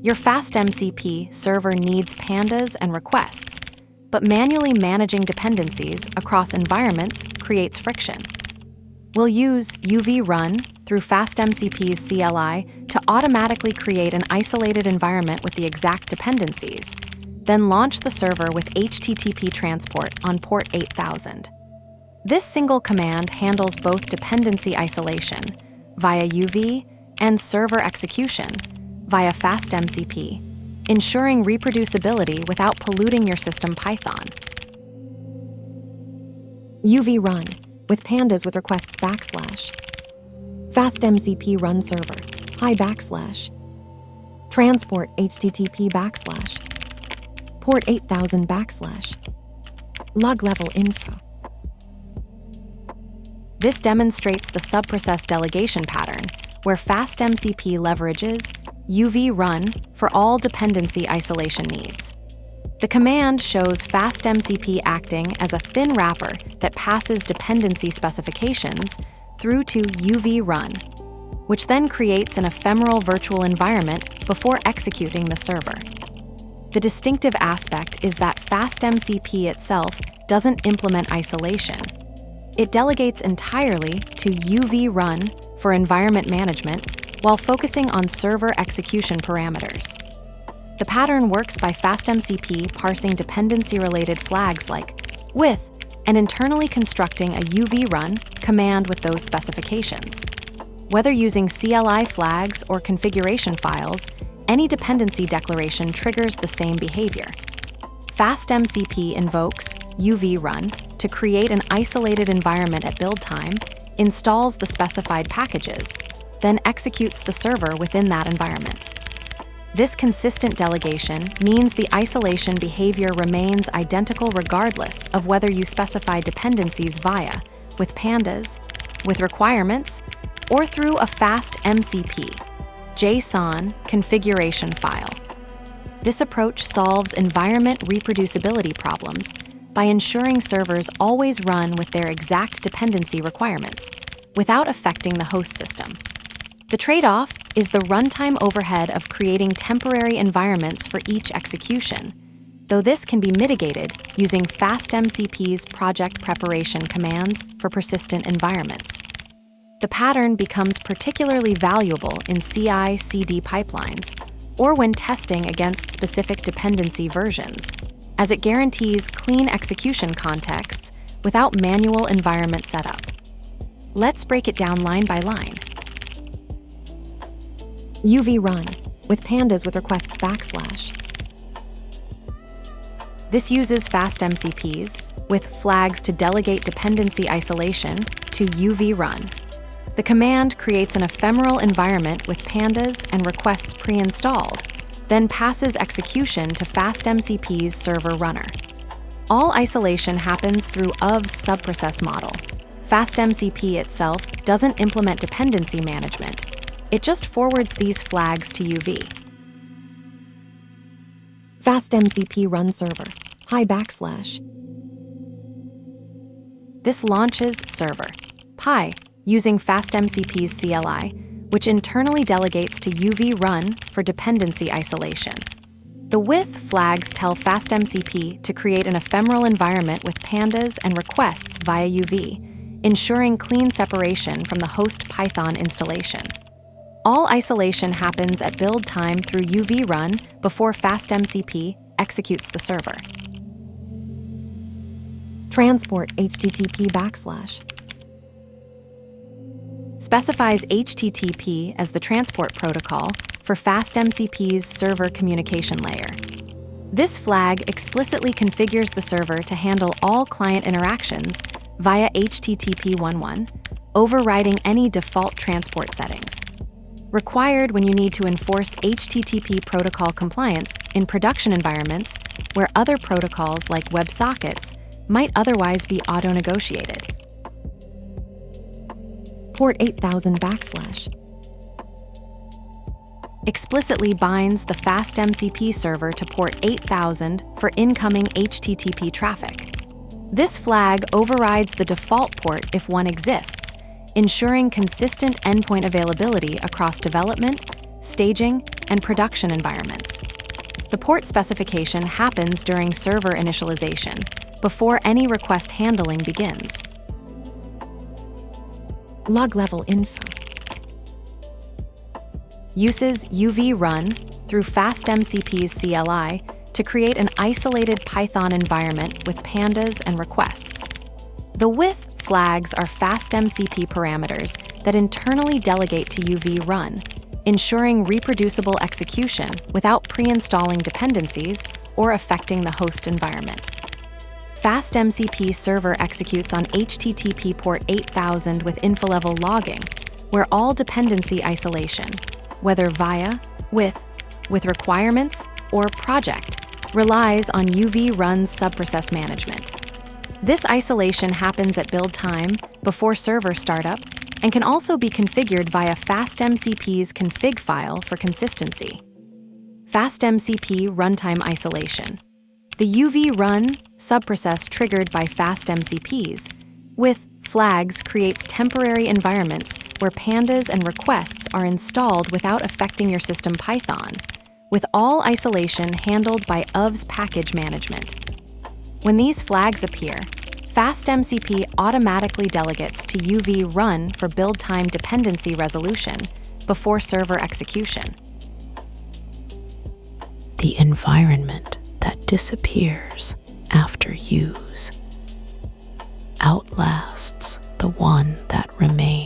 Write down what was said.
Your FastMCP server needs pandas and requests, but manually managing dependencies across environments creates friction. We'll use UV run through FastMCP's CLI to automatically create an isolated environment with the exact dependencies, then launch the server with HTTP transport on port 8000. This single command handles both dependency isolation via UV and server execution via FastMCP, ensuring reproducibility without polluting your system Python. UV run with pandas with requests / FastMCP run server hi / transport HTTP / port 8000 / log level info. This demonstrates the subprocess delegation pattern, where FastMCP leverages UV run for all dependency isolation needs. The command shows FastMCP acting as a thin wrapper that passes dependency specifications through to UV run, which then creates an ephemeral virtual environment before executing the server. The distinctive aspect is that FastMCP itself doesn't implement isolation. It delegates entirely to UV run for environment management while focusing on server execution parameters. The pattern works by FastMCP parsing dependency-related flags like with and internally constructing a UV run command with those specifications. Whether using CLI flags or configuration files, any dependency declaration triggers the same behavior. FastMCP invokes UV run to create an isolated environment at build time, installs the specified packages, then executes the server within that environment. This consistent delegation means the isolation behavior remains identical regardless of whether you specify dependencies with pandas, with requirements, or through a FastMCP JSON configuration file. This approach solves environment reproducibility problems by ensuring servers always run with their exact dependency requirements without affecting the host system. The trade-off is the runtime overhead of creating temporary environments for each execution, though this can be mitigated using FastMCP's project preparation commands for persistent environments. The pattern becomes particularly valuable in CI/CD pipelines or when testing against specific dependency versions, as it guarantees clean execution contexts without manual environment setup. Let's break it down line by line. UV run with pandas with requests / This uses FastMCPs with flags to delegate dependency isolation to UV run. The command creates an ephemeral environment with pandas and requests pre-installed, then passes execution to FastMCP's server runner. All isolation happens through OV's subprocess model. FastMCP itself doesn't implement dependency management. It just forwards these flags to UV. FastMCP run server hi / This launches server pi using FastMCP's CLI, which internally delegates to UV run for dependency isolation. The with flags tell FastMCP to create an ephemeral environment with pandas and requests via UV, ensuring clean separation from the host Python installation. All isolation happens at build time through UV run before FastMCP executes the server. Transport HTTP / specifies HTTP as the transport protocol for FastMCP's server communication layer. This flag explicitly configures the server to handle all client interactions via HTTP 1.1, overriding any default transport settings. Required when you need to enforce HTTP protocol compliance in production environments where other protocols like WebSockets might otherwise be auto-negotiated. Port 8000 / explicitly binds the FastMCP server to port 8000 for incoming HTTP traffic. This flag overrides the default port if one exists, ensuring consistent endpoint availability across development, staging, and production environments. The port specification happens during server initialization, before any request handling begins. Log level info. Uses UV run through FastMCP's CLI to create an isolated Python environment with pandas and requests. The with flags are FastMCP parameters that internally delegate to UV run, ensuring reproducible execution without pre-installing dependencies or affecting the host environment. FastMCP server executes on HTTP port 8000 with info-level logging, where all dependency isolation, whether via, with requirements, or project, relies on UV run's subprocess management. This isolation happens at build time, before server startup, and can also be configured via FastMCP's config file for consistency. FastMCP runtime isolation. The UV run subprocess triggered by FastMCP's with flags creates temporary environments where pandas and requests are installed without affecting your system Python, with all isolation handled by UV's package management. When these flags appear, FastMCP automatically delegates to UV run for build time dependency resolution before server execution. The environment that disappears after use outlasts the one that remains.